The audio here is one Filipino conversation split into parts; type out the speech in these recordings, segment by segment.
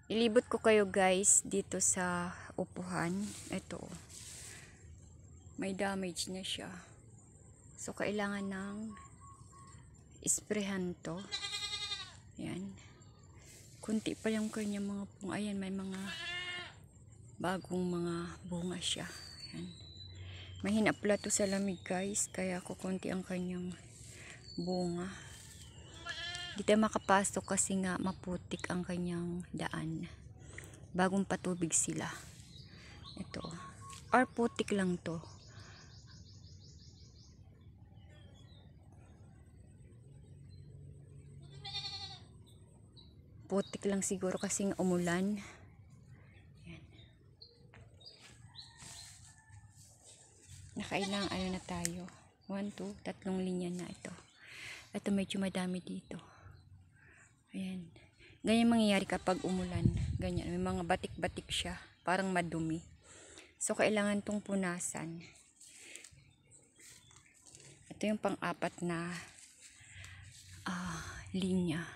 Ilibot ko kayo guys dito sa upuhan. Ito, may damage na siya. So, kailangan ng isprehan to. Ayan. Kunti pa yung kanya mga bunga. Ayan, may mga bagong mga bunga siya. Ayan. Mahina pala to sa lamig guys. Kaya kukunti ang kanyang bunga. Di tayo makapasok kasi nga maputik ang kanyang daan. Bagong patubig sila. Ito. Or putik lang to. Putik lang siguro kasi nga umulan. Yan. Nakailang ano na tayo. 1, 2, 3 linya na ito. Ito medyo madami dito. Ayan. Ganyan mangyayari kapag umulan. Ganyan. May mga batik-batik siya. Parang madumi. So, kailangan tong punasan. Ito yung pang-apat na linya.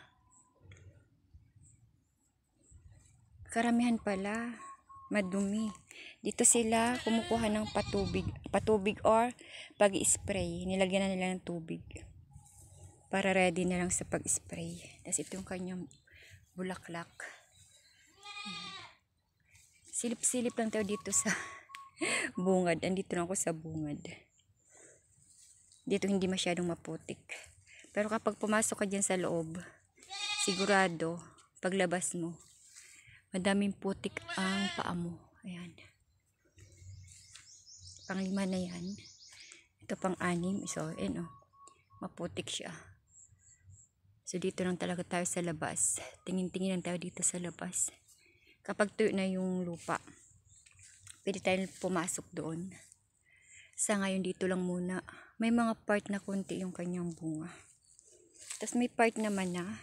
Karamihan pala madumi. Dito sila kumukuha ng patubig or pag-spray. Nilagyan na nila ng tubig para ready na lang sa pag-spray. Tapos ito yung kanyang bulaklak. Silip-silip lang tayo dito sa bungad. Andito na ako sa bungad. Dito hindi masyadong maputik. Pero kapag pumasok ka dyan sa loob, sigurado, paglabas mo, madaming putik ang paa mo. Ayan. Pang-5 na yan. Ito pang-6. So, ayan o. Maputik siya. So, dito lang talaga tayo sa labas. Tingin-tingin lang tayo dito sa labas. Kapag tuyo na yung lupa, pwede tayo pumasok doon. Sa ngayon, dito lang muna. May mga part na konti yung kanyang bunga. Tapos may part naman na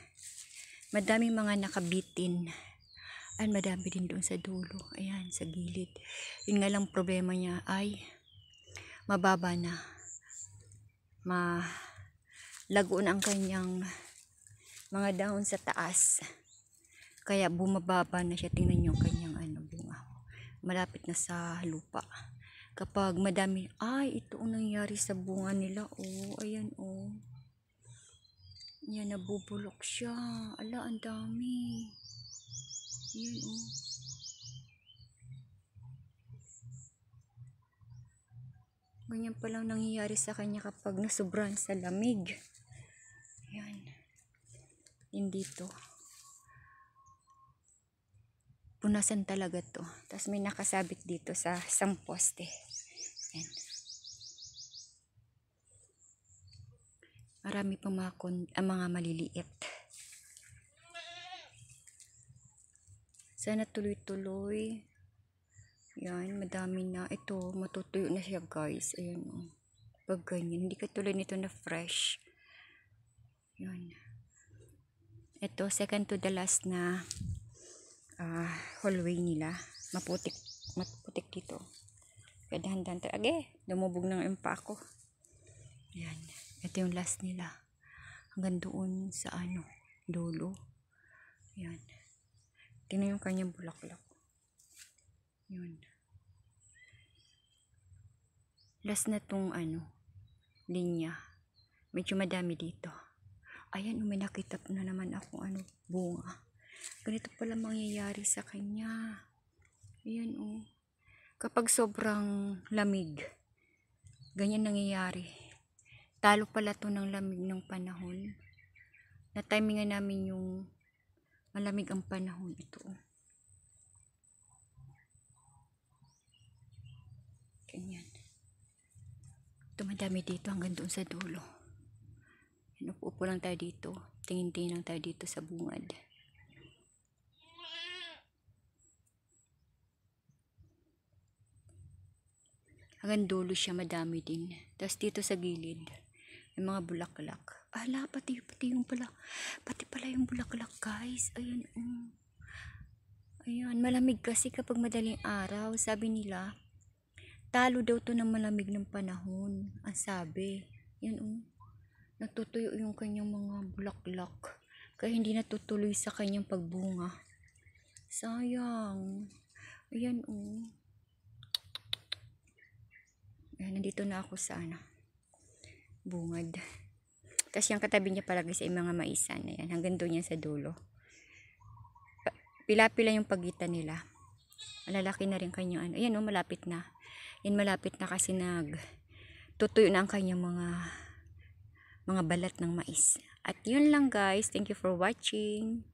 madaming mga nakabitin. Ay, madami din doon sa dulo. Ayan, sa gilid. Yun nga lang problema niya ay mababa na. Malago na ang kanyang mga dahon sa taas. Kaya bumababa na siya. Tingnan niyo ang kanyang bunga. Malapit na sa lupa. Kapag madami, ay, ito ang nangyari sa bunga nila. Oh, ayan, oh. Yan, nabubulok siya. Ala, ang dami. Yan, oh. Ganyan palang nangyayari sa kanya kapag nasobran sa lamig. Yan. Hindi to. Punasan talaga to. Tapos may nakasabit dito sa isang poste. Yan. Marami pang mga maliliit. Sana tuloy-tuloy. Yan, madami na. Ito, matutuyo na siya guys. Ayan o. Pag ganyan. Hindi katulad nito na fresh. Yan. Ito, second to the last na hallway nila. Maputik dito. Kaya dahan-dahan tayo. Age, dumubog ng impa ko. Yan. Ito yung last nila. Hanggang doon sa dulo. Yan. Tingnan yung kanyang bulaklak. Yun. Last na tong linya. Medyo madami dito. Ayan, may nakita na naman ako bunga. Ganito pala mangyayari sa kanya. Ayan, oh. Kapag sobrang lamig, ganyan nangyayari. Talo pala to ng lamig ng panahon. Na-timingan namin yung malamig ang panahon. Ito, oh. Ganyan. Ito, madami dito hanggang doon sa dulo. Upo lang tayo dito. Tingin-tingin lang tayo dito sa bungad. Hanggang dulo siya, madami din. Tapos dito sa gilid, may mga bulaklak. Ala, pati pala yung bulaklak guys. Ayan, ayan, malamig kasi kapag madaling araw. Sabi nila, talo daw to ng malamig ng panahon. Ang sabi. Yan, natutuyo yung kanyang mga bulaklak. Kaya hindi natutuloy sa kanyang pagbunga. Sayang. Ayan, oh. Ayan, nandito na ako sa bungad. Tapos yung katabi niya palagi sa mga maisan. Ayan, hanggang doon yan sa dulo. Pila-pila yung pagitan nila. Malalaki na rin kanyang Ayan, oh, malapit na. Yan, malapit na kasi tutuyo na ang kanyang mga balat ng mais. At yun lang guys. Thank you for watching.